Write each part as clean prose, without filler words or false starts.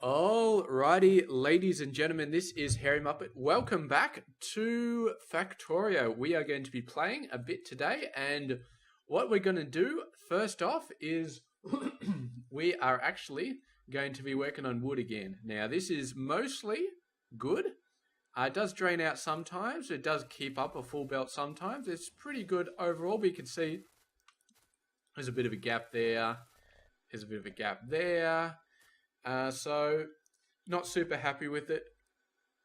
Alrighty, ladies and gentlemen, this is Hairymuppet. Welcome back to Factorio. We are going to be playing a bit today, and what we're going to do first off is we are actually going to be working on wood again. Now, this is mostly good. It does drain out sometimes. It does keep up a full belt sometimes. It's pretty good overall, but you can see there's a bit of a gap there. There's a bit of a gap there. So, not super happy with it.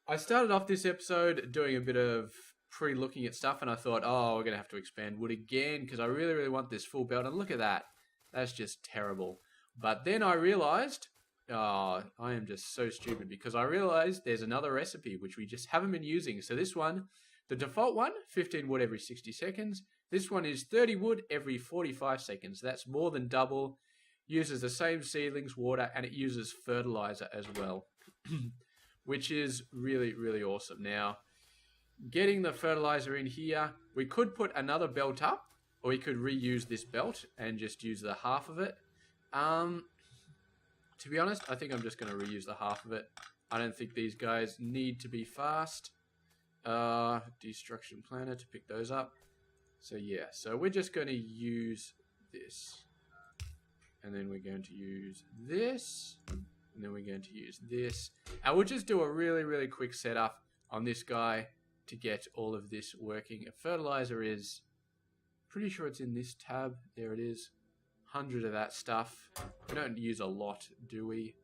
I started off this episode doing a bit of pre-looking at stuff, and I thought, oh, we're going to have to expand wood again, because I really, really want this full belt, and look at that. That's just terrible. But then I realized, I am just so stupid, because I realized there's another recipe, which we just haven't been using. So this one, the default one, 15 wood every 60 seconds. This one is 30 wood every 45 seconds. That's more than double. Uses the same seedlings, water, and it uses fertilizer as well, which is really, really awesome. Now, getting the fertilizer in here, we could put another belt up, or we could reuse this belt and just use the half of it. To be honest, I think I'm just going to reuse the half of it. I don't think these guys need to be fast. Destruction planner to pick those up. So yeah, so we're just going to use this. And then we're going to use this, and then we're going to use this. And we'll just do a really, really quick setup on this guy to get all of this working. A fertilizer is, pretty sure it's in this tab. There it is. 100 of that stuff. We don't use a lot, do we?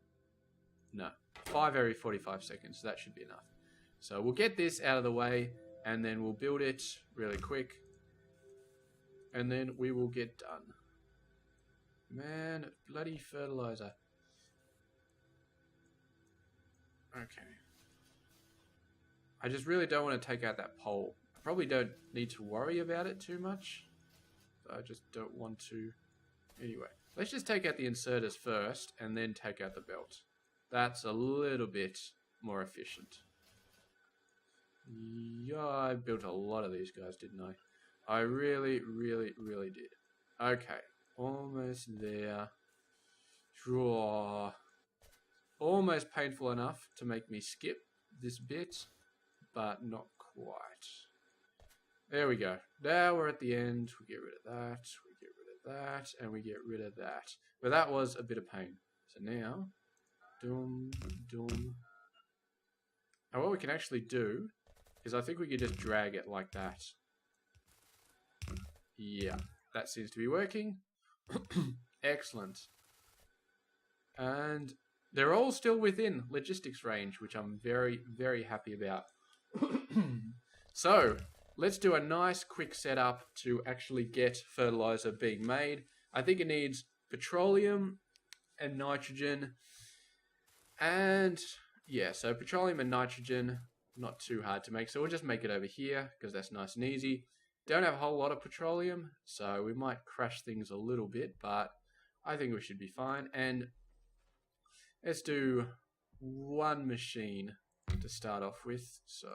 No. 5 every 45 seconds, so that should be enough. So we'll get this out of the way, and then we'll build it really quick. And then we will get done. Man, bloody fertilizer. Okay. I just really don't want to take out that pole. I probably don't need to worry about it too much. I just don't want to. Anyway, let's just take out the inserters first and then take out the belt. That's a little bit more efficient. Yeah, I built a lot of these guys, didn't I? I really, really, really did. Okay. Almost there. Draw. Almost painful enough to make me skip this bit, but not quite. There we go. Now we're at the end. We get rid of that. We get rid of that. And we get rid of that. But that was a bit of pain. So now, doom, doom. And what we can actually do is I think we can just drag it like that. Yeah, that seems to be working. Excellent. And they're all still within logistics range, which I'm very, very happy about. So, let's do a nice quick setup to actually get fertilizer being made. I think it needs petroleum and nitrogen. And, yeah, so petroleum and nitrogen, not too hard to make. So we'll just make it over here, because that's nice and easy. Don't have a whole lot of petroleum, so we might crash things a little bit, but I think we should be fine. And let's do one machine to start off with. So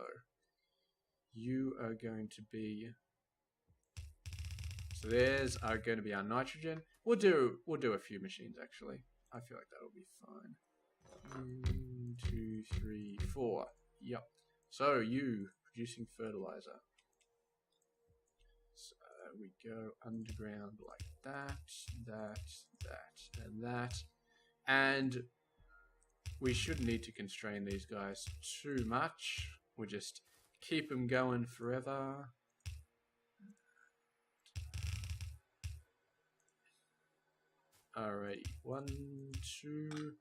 you are going to be, so there's are going to be our nitrogen. We'll do a few machines actually. I feel like that'll be fine. 1, 2, 3, 4. Yep. So you producing fertilizer. So we go underground like that, and that. And we shouldn't need to constrain these guys too much. We'll just keep them going forever. Alrighty, 1, 2,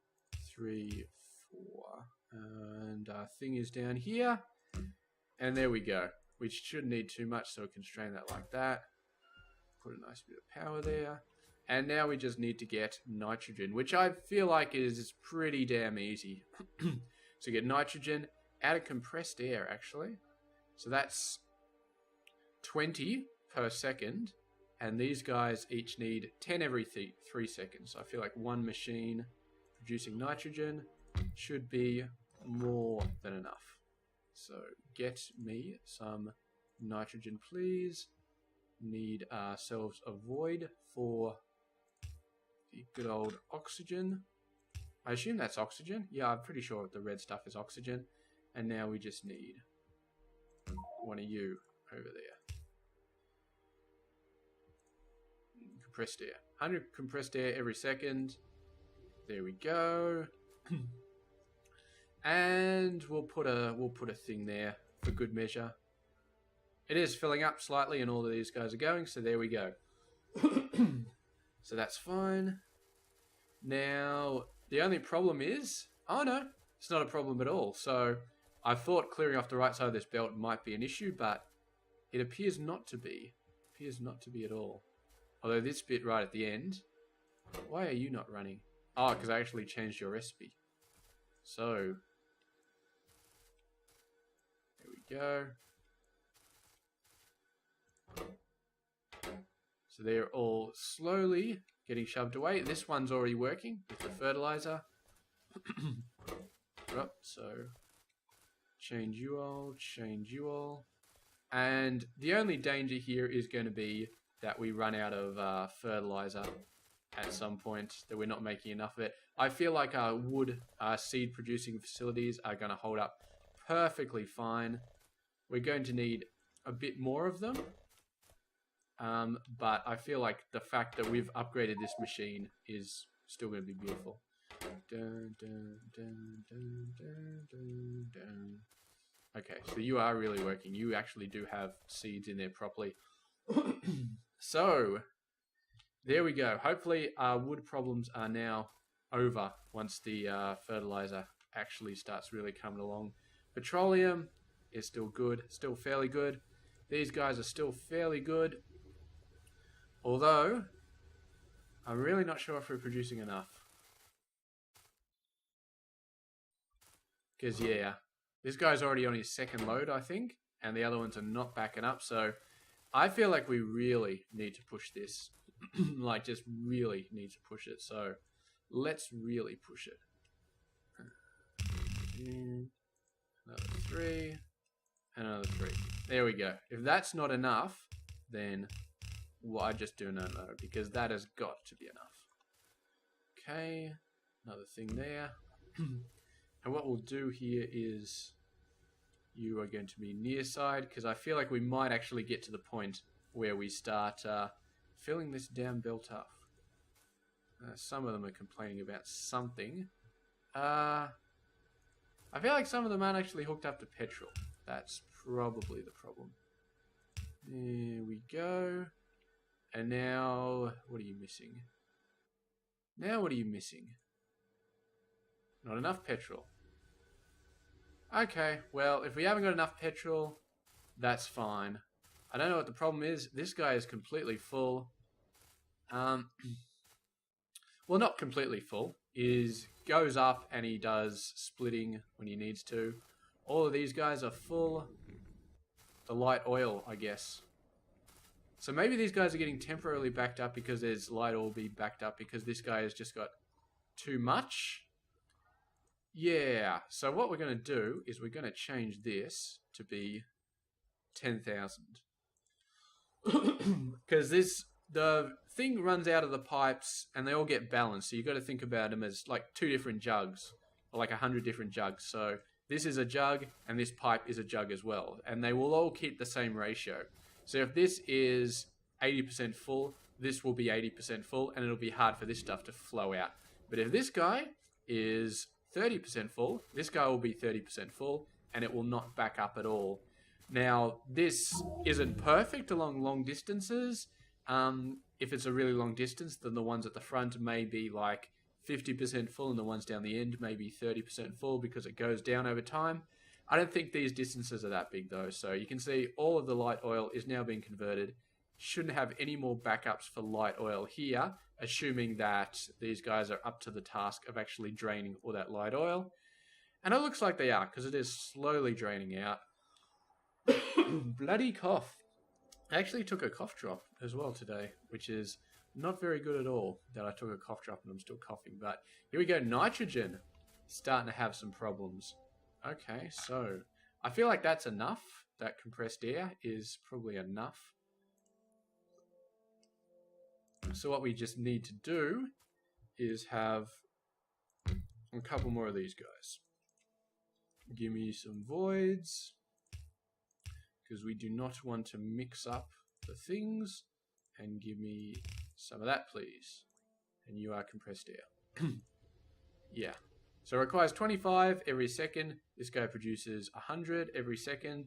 3, 4. And our thing is down here. And there we go. We shouldn't need too much, so we constrain that like that. Put a nice bit of power there. And now we just need to get nitrogen, which I feel like is pretty damn easy. So get nitrogen out of compressed air, actually. So that's 20 per second. And these guys each need 10 every 3 seconds. So I feel like one machine producing nitrogen should be more than enough. So get me some nitrogen, please. Need ourselves a void for the good old oxygen. I assume that's oxygen. Yeah, I'm pretty sure the red stuff is oxygen. And now we just need one of you over there. Compressed air. 100 compressed air every second. There we go. And we'll put a thing there for good measure. It is filling up slightly and all of these guys are going, so there we go. So that's fine. Now, the only problem is... Oh no, it's not a problem at all. So, I thought clearing off the right side of this belt might be an issue, but it appears not to be. It appears not to be at all. Although this bit right at the end... Why are you not running? Oh, because I actually changed your recipe. So... There we go. So they're all slowly getting shoved away. This one's already working with the fertilizer. So change you all, change you all. And the only danger here is going to be that we run out of fertilizer at some point, that we're not making enough of it. I feel like our wood seed producing facilities are going to hold up perfectly fine. We're going to need a bit more of them. But I feel like the fact that we've upgraded this machine is still going to be beautiful. Dun, dun, dun, dun, dun, dun, dun. Okay, so you are really working. You actually do have seeds in there properly. So, there we go. Hopefully our wood problems are now over once the fertilizer actually starts really coming along. Petroleum is still good, still fairly good. These guys are still fairly good. Although, I'm really not sure if we're producing enough. Because, yeah, this guy's already on his second load, I think. And the other ones are not backing up. So, I feel like we really need to push this. Like, just really need to push it. So, let's really push it. Another 3. Another 3. There we go. If that's not enough, then... Well, I just do not know, because that has got to be enough. Okay, another thing there. And what we'll do here is you are going to be near side, because I feel like we might actually get to the point where we start filling this damn belt up. Some of them are complaining about something. I feel like some of them aren't actually hooked up to petrol. That's probably the problem. There we go. And now, what are you missing? Now what are you missing? Not enough petrol. Okay, well, if we haven't got enough petrol, that's fine. I don't know what the problem is. This guy is completely full. Well, not completely full. Goes up and he does splitting when he needs to. All of these guys are full. The light oil, I guess. So maybe these guys are getting temporarily backed up because there's light oil be backed up because this guy has just got too much. Yeah, so what we're going to do is we're going to change this to be 10,000. Because the thing runs out of the pipes and they all get balanced. So you've got to think about them as like 2 different jugs, or like 100 different jugs. So this is a jug and this pipe is a jug as well. And they will all keep the same ratio. So if this is 80% full, this will be 80% full, and it'll be hard for this stuff to flow out. But if this guy is 30% full, this guy will be 30% full, and it will not back up at all. Now, this isn't perfect along long distances. If it's a really long distance, then the ones at the front may be like 50% full, and the ones down the end may be 30% full because it goes down over time. I don't think these distances are that big though, so you can see all of the light oil is now being converted. Shouldn't have any more backups for light oil here, assuming that these guys are up to the task of actually draining all that light oil. And it looks like they are, because it is slowly draining out. Bloody cough. I actually took a cough drop as well today, which is not very good at all that I took a cough drop and I'm still coughing. But here we go, nitrogen. Starting to have some problems. Okay, so I feel like that's enough. That compressed air is probably enough. So what we just need to do is have a couple more of these guys. Give me some voids, because we do not want to mix up the things. And give me some of that, please. And you are compressed air. Yeah. So it requires 25 every second. This guy produces 100 every second.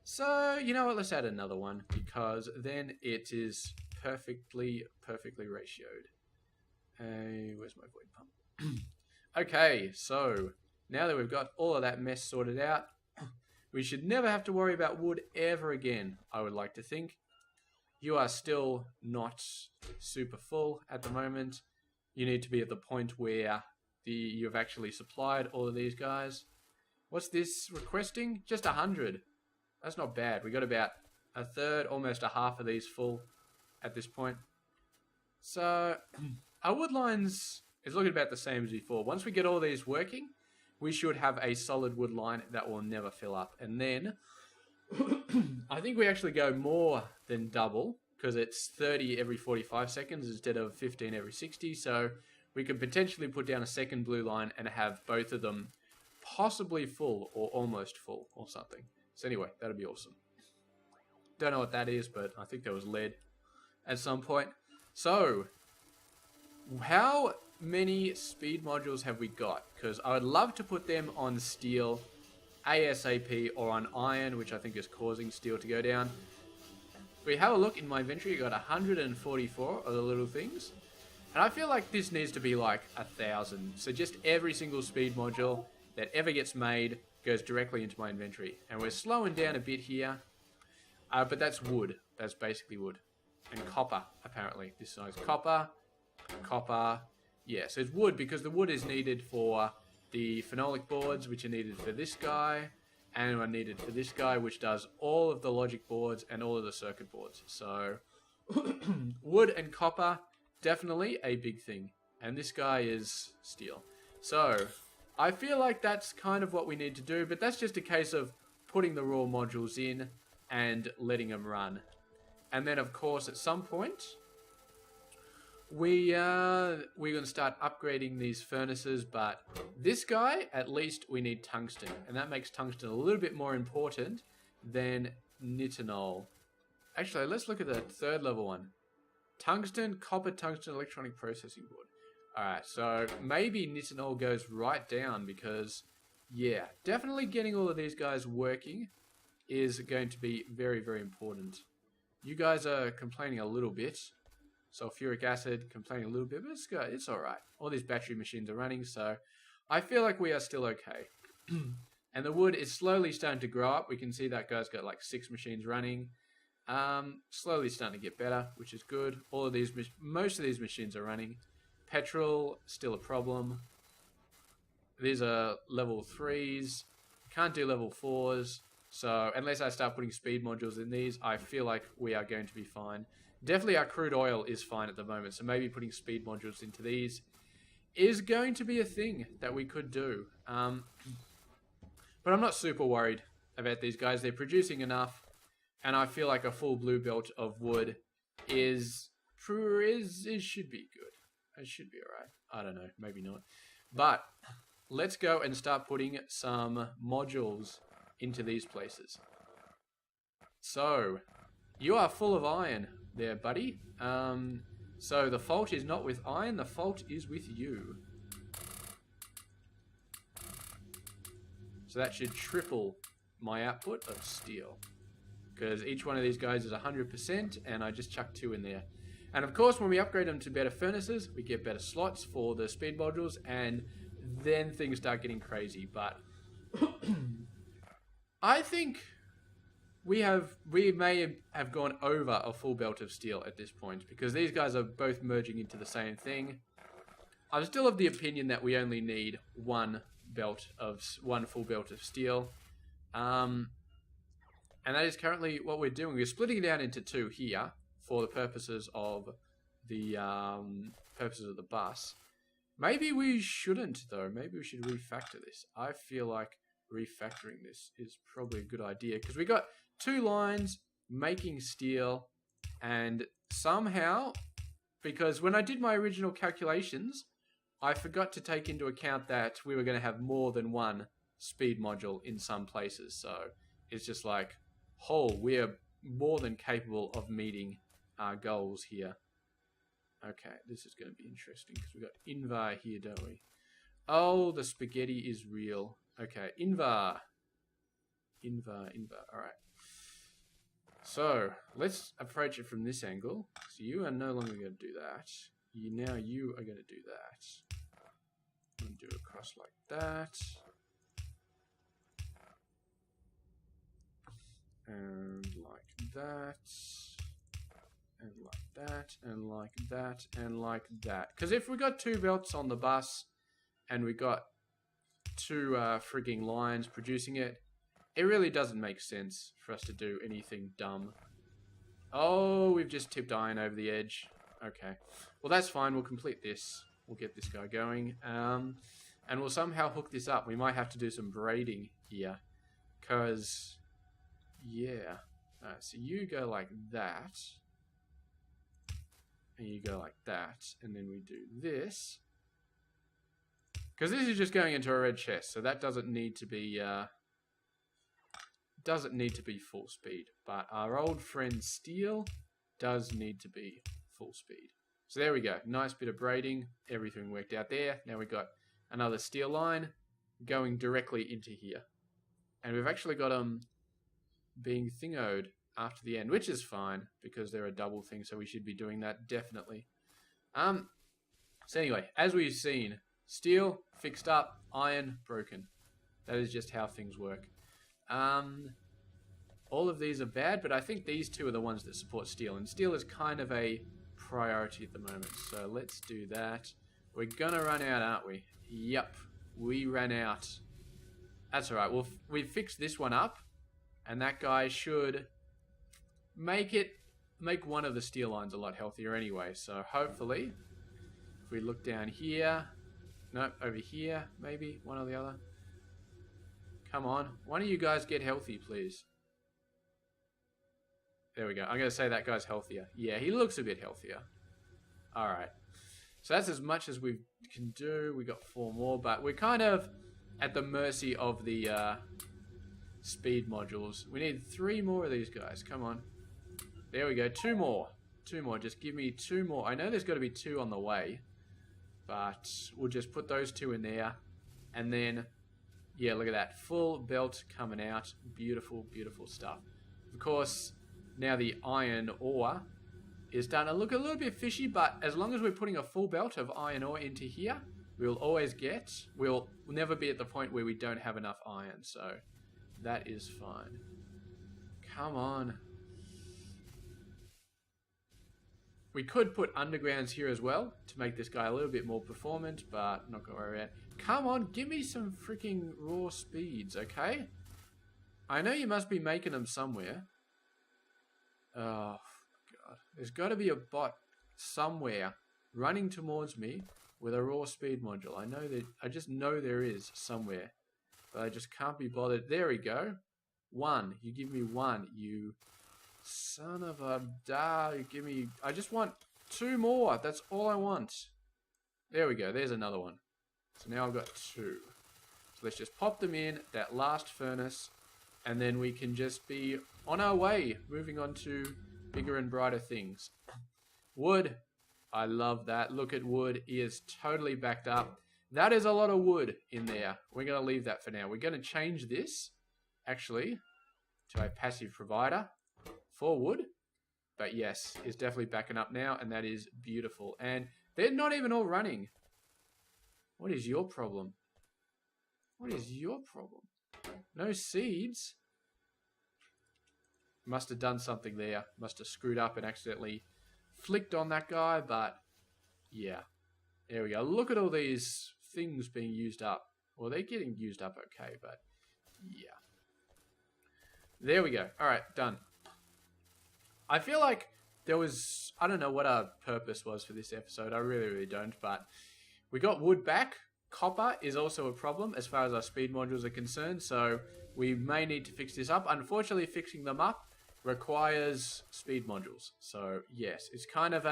So, you know what? Let's add another one, because then it is perfectly ratioed. Where's my void pump? Okay, so now that we've got all of that mess sorted out, we should never have to worry about wood ever again, I would like to think. You are still not super full at the moment. You need to be at the point where you've actually supplied all of these guys. What's this requesting? Just 100. That's not bad. We got about a third, almost a half of these full at this point. So our wood lines is looking about the same as before. Once we get all these working, we should have a solid wood line that will never fill up. And then I think we actually go more than double, because it's 30 every 45 seconds instead of 15 every 60. So we could potentially put down a second blue line and have both of them possibly full or almost full or something. So anyway, that'd be awesome. Don't know what that is, but I think there was lead at some point. So how many speed modules have we got? Because I would love to put them on steel ASAP or on iron, which I think is causing steel to go down. If we have a look in my inventory, I got 144 of the little things. And I feel like this needs to be like 1,000. So just every single speed module that ever gets made goes directly into my inventory. And we're slowing down a bit here. But that's wood. That's basically wood. And copper, apparently. This size copper. Copper. Yeah, so it's wood, because the wood is needed for the phenolic boards, which are needed for this guy, and are needed for this guy, which does all of the logic boards and all of the circuit boards. So wood and copper, definitely a big thing. And this guy is steel. So I feel like that's kind of what we need to do, but that's just a case of putting the raw modules in and letting them run. And then, of course, at some point, we're going to start upgrading these furnaces, but this guy, at least we need tungsten, and that makes tungsten a little bit more important than nitinol. Actually, let's look at the third level one. Tungsten, copper, tungsten, electronic processing board. Alright, so maybe nitinol goes right down, because, yeah, definitely getting all of these guys working is going to be very, very important. You guys are complaining a little bit. Sulfuric acid, complaining a little bit, but it's alright. All these battery machines are running, so I feel like we are still okay. And the wood is slowly starting to grow up. We can see that guy's got like 6 machines running. Slowly starting to get better, which is good. Most of these machines are running. Petrol, still a problem. These are level 3s. Can't do level 4s. So unless I start putting speed modules in these, I feel like we are going to be fine. Definitely our crude oil is fine at the moment, so maybe putting speed modules into these is going to be a thing that we could do. But I'm not super worried about these guys. They're producing enough, and I feel like a full blue belt of wood it should be good. It should be alright. I don't know, maybe not. But let's go and start putting some modules into these places. So you are full of iron there, buddy. So the fault is not with iron, the fault is with you. So that should triple my output of steel, because each one of these guys is 100%, and I just chucked 2 in there. And of course, when we upgrade them to better furnaces, we get better slots for the speed modules, and then things start getting crazy. But I think we may have gone over a full belt of steel at this point, because these guys are both merging into the same thing. I'm still of the opinion that we only need one full belt of steel. And that is currently what we're doing. We're splitting it down into 2 here for the purposes of the bus. Maybe we shouldn't, though. Maybe we should refactor this. I feel like refactoring this is probably a good idea, because we got 2 lines making steel, and somehow, because when I did my original calculations, I forgot to take into account that we were going to have more than one speed module in some places. So it's just like, we're more than capable of meeting our goals here. Okay, this is going to be interesting because we got Invar here, don't we? Oh, the spaghetti is real. Okay, Invar. All right. So let's approach it from this angle. So you are no longer going to do that. You are going to do that. I'm going to do it across like that. And like that. And like that. And like that. And like that. Because if we got two belts on the bus and we got two frigging lines producing it, it really doesn't make sense for us to do anything dumb. Oh, we've just tipped iron over the edge. Okay. Well, that's fine. We'll complete this. We'll get this guy going. And we'll somehow hook this up. We might have to do some braiding here. Because, yeah. So you go like that. And you go like that. And then we do this. Because this is just going into a red chest. So that doesn't need to be... full speed, but our old friend steel does need to be full speed. So there we go, nice bit of braiding, everything worked out there. Now we've got another steel line going directly into here, and we've actually got them being thingoed after the end, which is fine because they're a double thing, so we should be doing that definitely. So anyway, as we've seen, steel fixed up, iron broken. That is just how things work. All of these are bad, but I think these two are the ones that support steel, and steel is kind of a priority at the moment. So let's do that. We're gonna run out, aren't we? Yep, we ran out. That's all right. We've fixed this one up, and that guy should make one of the steel lines a lot healthier anyway. So hopefully, if we look down here, nope, over here, maybe one or the other. Come on, one of you guys get healthy, please. There we go. I'm going to say that guy's healthier. Yeah, he looks a bit healthier. All right. So that's as much as we can do. We got 4 more, but we're kind of at the mercy of the speed modules. We need 3 more of these guys. Come on. There we go. 2 more. 2 more. Just give me 2 more. I know there's got to be 2 on the way, but we'll just put those 2 in there. And then, yeah, look at that. Full belt coming out. Beautiful, beautiful stuff. Of course... Now the iron ore is starting to look a little bit fishy, but as long as we're putting a full belt of iron ore into here, we'll never be at the point where we don't have enough iron, so that is fine. Come on. We could put undergrounds here as well to make this guy a little bit more performant, but not gonna worry about it. Come on, give me some freaking raw speeds, okay? I know you must be making them somewhere. Oh, God. There's got to be a bot somewhere running towards me with a raw speed module. I just know there is somewhere, but I just can't be bothered. There we go. 1. You give me 1. You son of a da. You give me... I just want 2 more. That's all I want. There we go. There's another one. So now I've got 2. So let's just pop them in that last furnace, and then we can just be on our way, moving on to bigger and brighter things. Wood. I love that. Look at wood. He is totally backed up. That is a lot of wood in there. We're going to leave that for now. We're going to change this, actually, to a passive provider for wood. But yes, it's definitely backing up now, and that is beautiful. And they're not even all running. What is your problem? What is your problem? No seeds? Must have done something there. Must have screwed up and accidentally flicked on that guy, but yeah. There we go. Look at all these things being used up. Well, they're getting used up okay, but yeah. There we go. All right, done. I feel like there was... I don't know what our purpose was for this episode. I really, really don't, but we got wood back. Copper is also a problem as far as our speed modules are concerned, so we may need to fix this up. Unfortunately, fixing them up requires speed modules. So yes, it's kind of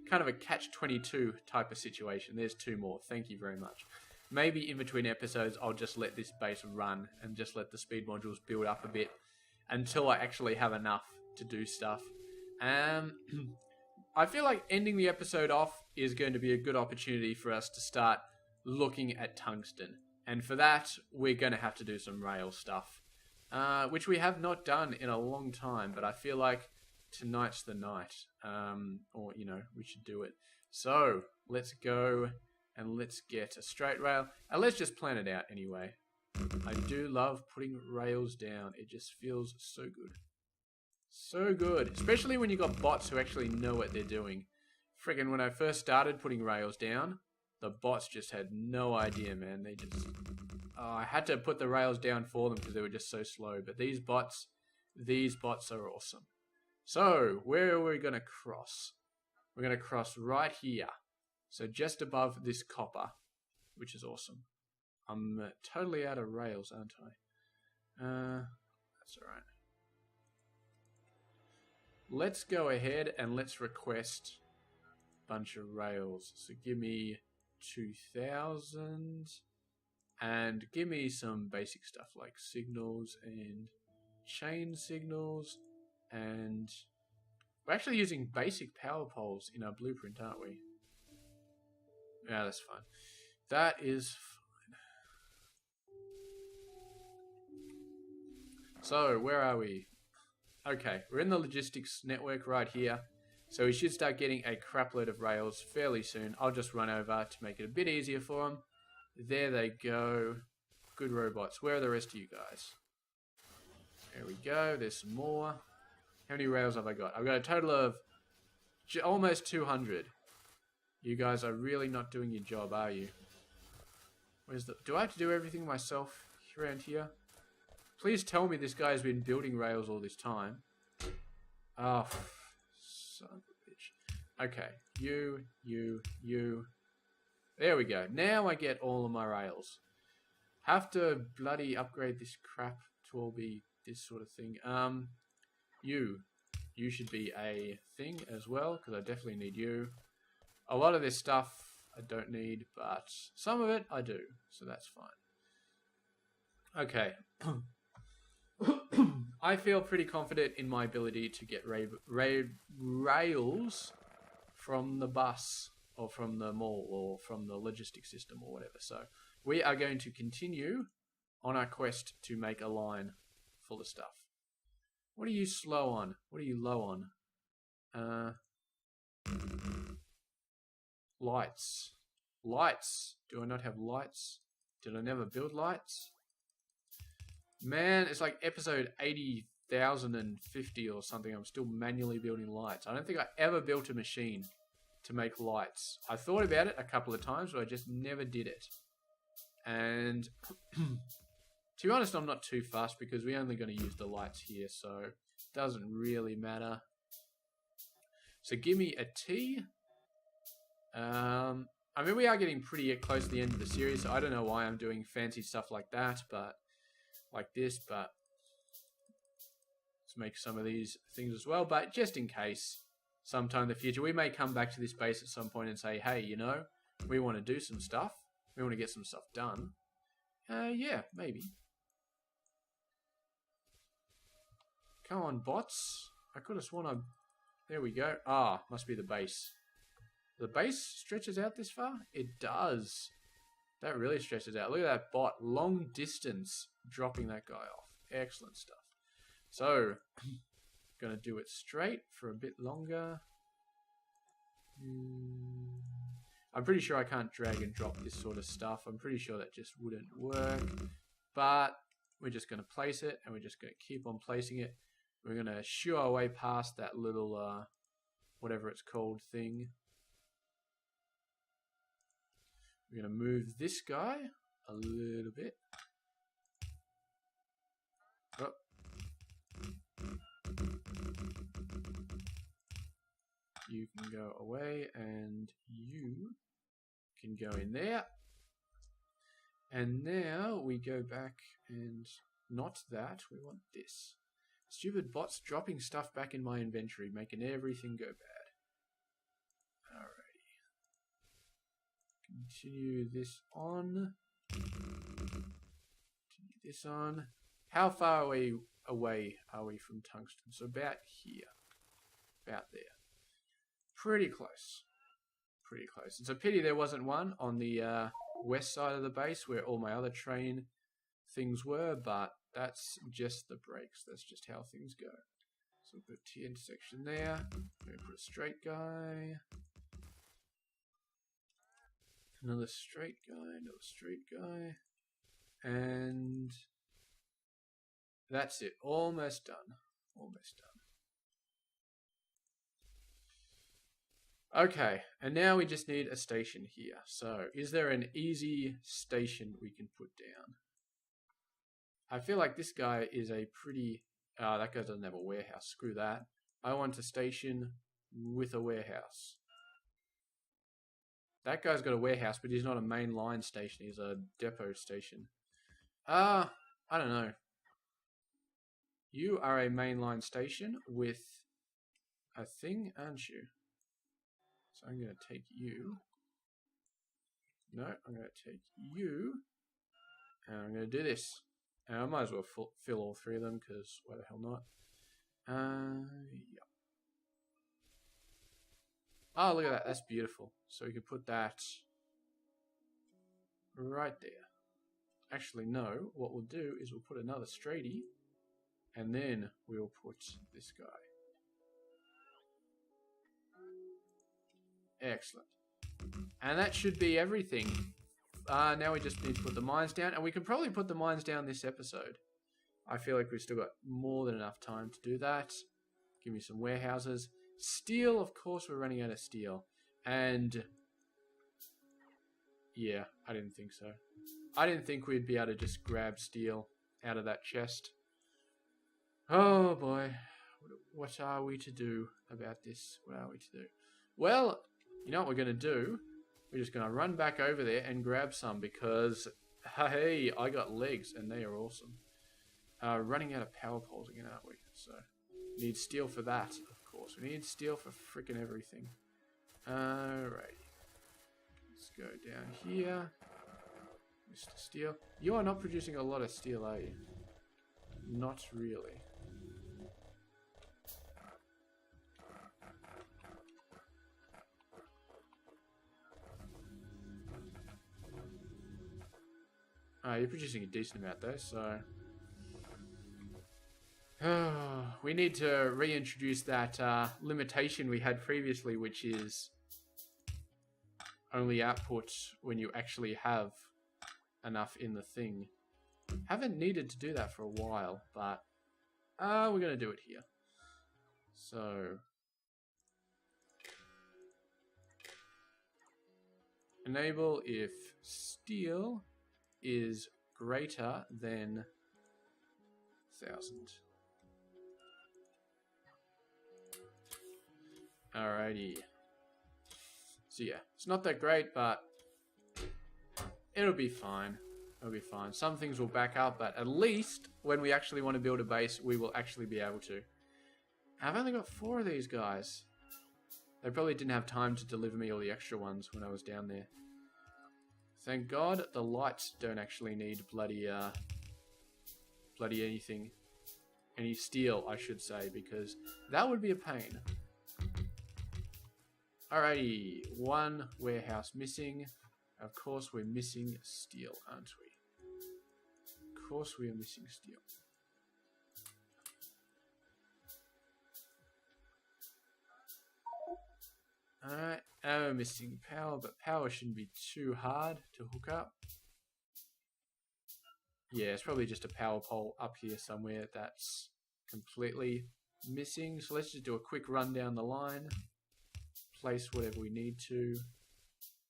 kind of a catch-22 type of situation. There's 2 more. Thank you very much. Maybe in between episodes, I'll just let this base run and just let the speed modules build up a bit until I actually have enough to do stuff. I feel like ending the episode off is going to be a good opportunity for us to start looking at tungsten. And for that, we're going to have to do some rail stuff, which we have not done in a long time, but I feel like tonight's the night, or, you know, we should do it. So, let's go and let's get a straight rail, and let's just plan it out anyway. I do love putting rails down. It just feels so good. So good. Especially when you got bots who actually know what they're doing. Friggin' when I first started putting rails down, the bots just had no idea, man. They just... I had to put the rails down for them because they were just so slow. But these bots are awesome. So, where are we going to cross? We're going to cross right here. So just above this copper, which is awesome. I'm totally out of rails, aren't I? That's alright. Let's go ahead and let's request a bunch of rails. So give me 2,000 and give me some basic stuff like signals and chain signals, and we're actually using basic power poles in our blueprint, aren't we? Yeah, that's fine. That is fine. So, where are we? Okay, we're in the logistics network right here. So we should start getting a crap load of rails fairly soon. I'll just run over to make it a bit easier for them. There they go. Good robots. Where are the rest of you guys? There we go. There's some more. How many rails have I got? I've got a total of almost 200. You guys are really not doing your job, are you? Do I have to do everything myself around here? Please tell me this guy's been building rails all this time. Oh, son of a bitch. Okay, you. There we go. Now I get all of my rails. Have to bloody upgrade this crap to all be this sort of thing. You should be a thing as well, because I definitely need you. A lot of this stuff I don't need, but some of it I do, so that's fine. Okay. I feel pretty confident in my ability to get rails from the bus, or from the mall, or from the logistics system, or whatever. So we are going to continue on our quest to make a line full of stuff. What are you slow on? What are you low on? Lights. Lights. Do I not have lights? Did I never build lights? Man, it's like episode 80,050 or something. I'm still manually building lights. I don't think I ever built a machine to make lights. I thought about it a couple of times, but I just never did it. And to be honest, I'm not too fast because we're only going to use the lights here, so it doesn't really matter. So give me a T. I mean, we are getting pretty close to the end of the series, so I don't know why I'm doing fancy stuff like that, but like this, but let's make some of these things as well. But just in case, sometime in the future, we may come back to this base at some point and say, hey, you know, we want to do some stuff. We want to get some stuff done. Yeah, maybe. Come on, bots. I could have sworn I... There we go. Ah, must be the base. The base stretches out this far? It does. That really stretches out. Look at that bot. Long distance dropping that guy off. Excellent stuff. So, going to do it straight for a bit longer. I'm pretty sure I can't drag and drop this sort of stuff. I'm pretty sure that just wouldn't work. But we're just going to place it, and we're just going to keep on placing it. We're going to shoo our way past that little, whatever it's called, thing. We're going to move this guy a little bit. Oh. You can go away, and you can go in there. And now we go back and not that. We want this. Stupid bots dropping stuff back in my inventory, making everything go bad. Continue this on. Continue this on. How far away are we from Tungsten? So about here. About there. Pretty close. Pretty close. It's a pity there wasn't one on the west side of the base where all my other train things were, but that's just the brakes. That's just how things go. So we'll put T intersection there. We're going to put a straight guy. Another straight guy, another straight guy. And that's it. Almost done. Almost done. Okay, and now we just need a station here. So, is there an easy station we can put down? I feel like this guy is a pretty... that guy doesn't have a warehouse. Screw that. I want a station with a warehouse. That guy's got a warehouse, but he's not a main line station. He's a depot station. I don't know. You are a mainline station with a thing, aren't you? So I'm going to take you. No, I'm going to take you. And I'm going to do this. And I might as well fill all three of them, because why the hell not? Yeah. Oh, look at that. That's beautiful. So we can put that right there. Actually, no. What we'll do is we'll put another straighty. And then we'll put this guy. Excellent. And that should be everything. Now we just need to put the mines down. And we can probably put the mines down this episode. I feel like we've still got more than enough time to do that. Give me some warehouses. Steel, of course we're running out of steel. And... yeah, I didn't think so. I didn't think we'd be able to just grab steel out of that chest. Oh boy. What are we to do about this? What are we to do? Well, you know what we're going to do? We're just going to run back over there and grab some because, hey, I got legs and they are awesome. Running out of power poles again, aren't we? So, we need steel for that, of course. We need steel for freaking everything. Alright. Let's go down here. Mr. Steel. You are not producing a lot of steel, are you? Not really. You're producing a decent amount though, so... we need to reintroduce that limitation we had previously, which is only output when you actually have enough in the thing. Haven't needed to do that for a while, but we're going to do it here. So... enable if steel is greater than 1,000. Alrighty. So yeah, it's not that great, but it'll be fine. It'll be fine. Some things will back up, but at least when we actually want to build a base, we will actually be able to. I've only got 4 of these guys. They probably didn't have time to deliver me all the extra ones when I was down there. Thank God the lights don't actually need bloody anything. Any steel, I should say, because that would be a pain. Alrighty, 1 warehouse missing. Of course we're missing steel, aren't we? Of course we are missing steel. Alright, we're missing power, but power shouldn't be too hard to hook up. Yeah, it's probably just a power pole up here somewhere that's completely missing. So let's just do a quick run down the line. Place whatever we need to.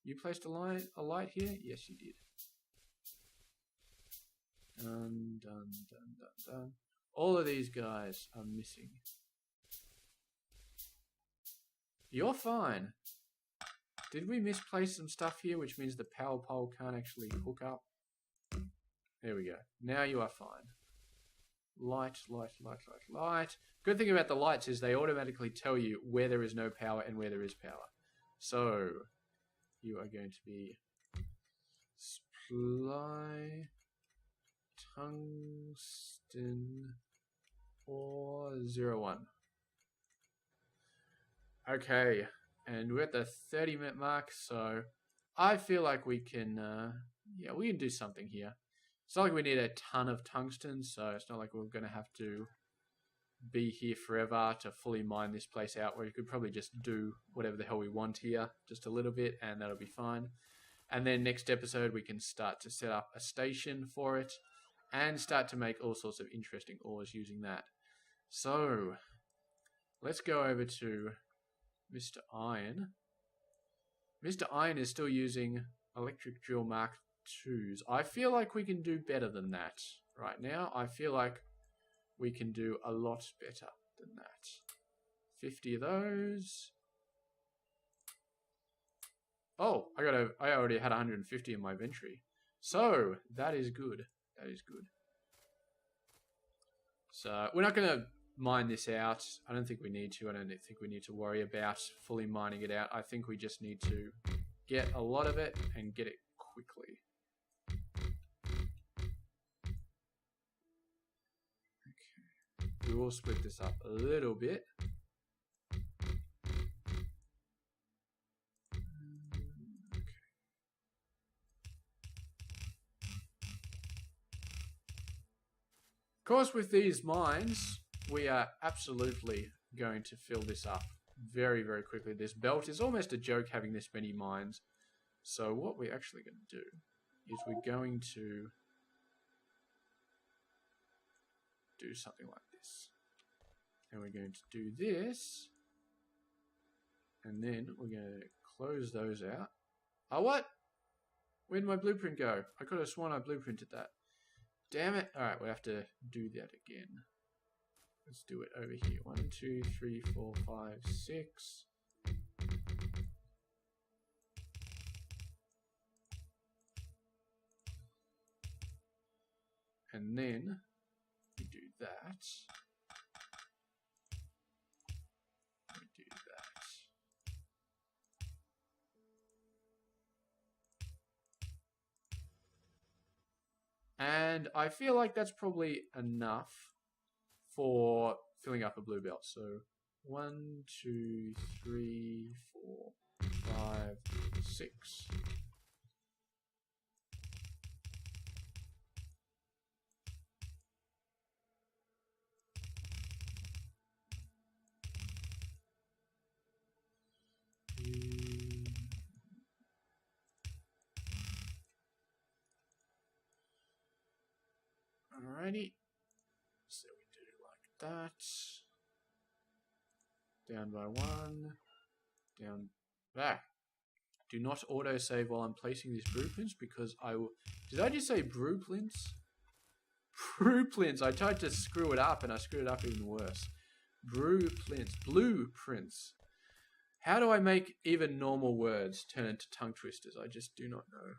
You placed a light here? Yes, you did. Done, done, done, done, done. All of these guys are missing. You're fine. Did we misplace some stuff here, which means the power pole can't actually hook up? There we go. Now you are fine. Light, light, light, light, light. Good thing about the lights is they automatically tell you where there is no power and where there is power. So, you are going to be Supply tungsten ore 01. Okay, and we're at the 30-minute mark, so I feel like we can, yeah, we can do something here. It's not like we need a ton of tungsten, so it's not like we're going to have to be here forever to fully mine this place out, where you could probably just do whatever the hell we want here, just a little bit, and that'll be fine. And then next episode, we can start to set up a station for it and start to make all sorts of interesting ores using that. So, let's go over to Mr. Iron. Mr. Iron is still using electric drill Mark IIs. I feel like we can do better than that right now. I feel like we can do a lot better than that. 50 of those. Oh, I already had 150 in my inventory. So, that is good. That is good. So, we're not going to mine this out. I don't think we need to. I don't think we need to worry about fully mining it out. I think we just need to get a lot of it and get it quickly. Okay. We will split this up a little bit. Of course, with these mines, we are absolutely going to fill this up very, very quickly. This belt is almost a joke having this many mines. So what we're actually going to do is we're going to do something like this. And we're going to do this. And then we're going to close those out. Oh, what? Where did my blueprint go? I could have sworn I blueprinted that. Damn it. Alright, we have to do that again. Let's do it over here. 1, 2, 3, 4, 5, 6. And then we do that. We do that. And I feel like that's probably enough for filling up a blue belt. So 1, 2, 3, 4, 5, 6. Alrighty. So we do like that. Down by 1. Down back. Do not autosave while I'm placing these blueprints because I will. Did I just say blueprints? Blueprints. I tried to screw it up and I screwed it up even worse. Blueprints. Blueprints. How do I make even normal words turn into tongue twisters? I just do not know.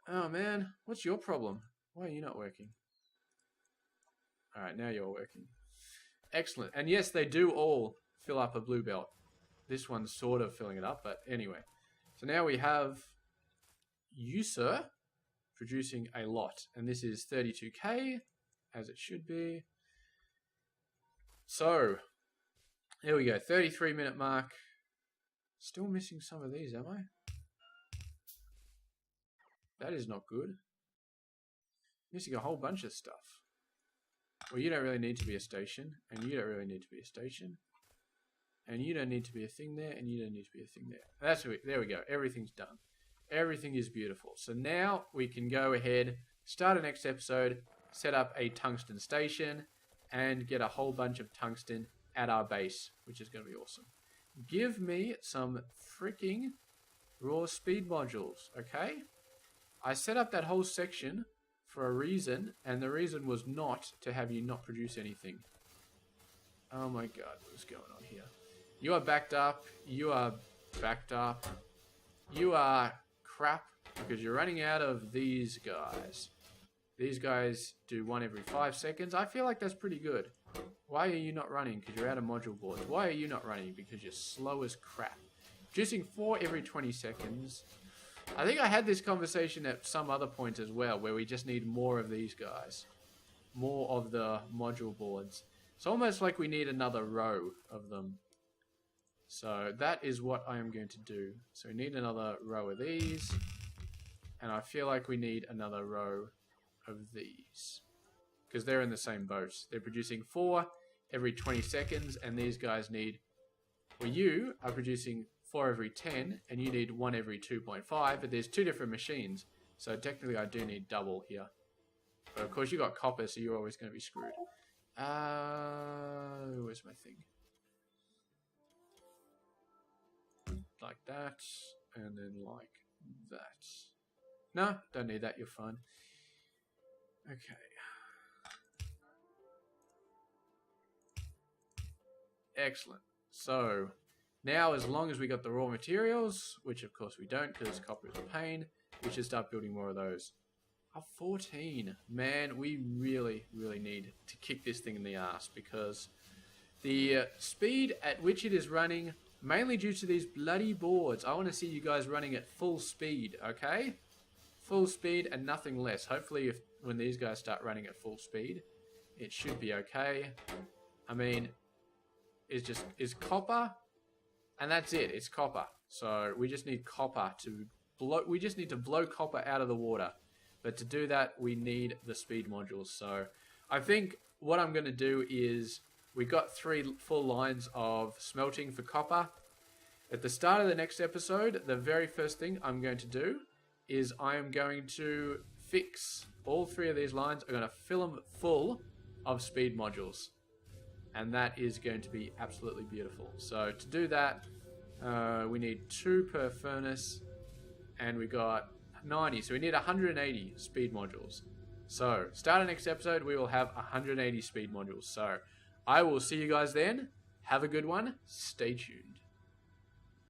Oh man, what's your problem? Why are you not working? Alright, now you're working. Excellent. And yes, they do all fill up a blue belt. This one's sort of filling it up, but anyway. So now we have you, sir, producing a lot. And this is 32k, as it should be. So, here we go. 33-minute mark. Still missing some of these, am I? That is not good. Missing a whole bunch of stuff. Well, you don't really need to be a station, and you don't really need to be a station, and you don't need to be a thing there, and you don't need to be a thing there. That's it. There we go. Everything's done. Everything is beautiful. So now we can go ahead, start a next episode, set up a tungsten station, and get a whole bunch of tungsten at our base, which is going to be awesome. Give me some freaking raw speed modules, okay? I set up that whole section for a reason, and the reason was not to have you not produce anything. Oh my god, what is going on here? You are backed up. You are backed up. You are crap because you're running out of these guys. These guys do one every 5 seconds. I feel like that's pretty good. Why are you not running? Because you're out of module boards. Why are you not running? Because you're slow as crap. Producing 4 every 20 seconds. I think I had this conversation at some other point as well, where we just need more of these guys. More of the module boards. It's almost like we need another row of them. So that is what I am going to do. So we need another row of these. And I feel like we need another row of these. Because they're in the same boat. They're producing 4 every 20 seconds. And these guys need... Well, you are producing 4 every 10. And you need 1 every 2.5. But there's 2 different machines. So technically I do need double here. But of course you got copper, so you're always going to be screwed. Where's my thing? Like that, and then like that. No, don't need that, you're fine. Okay. Excellent. So, now as long as we got the raw materials, which of course we don't because copper is a pain, we should start building more of those. 14. Man, we really, really need to kick this thing in the ass because the speed at which it is running, mainly due to these bloody boards, I want to see you guys running at full speed, okay? Full speed and nothing less. Hopefully, when these guys start running at full speed, it should be okay. I mean, is copper, and that's it. It's copper. So we just need copper to blow. We just need to blow copper out of the water. But to do that, we need the speed modules. So I think what I'm going to do is we got 3 full lines of smelting for copper. At the start of the next episode, the very first thing I'm going to do is I am going to fix all 3 of these lines. I'm going to fill them full of speed modules. And that is going to be absolutely beautiful. So to do that, we need 2 per furnace. And we got 90, so we need 180 speed modules. So, start of next episode, we will have 180 speed modules. So, I will see you guys then. Have a good one. Stay tuned.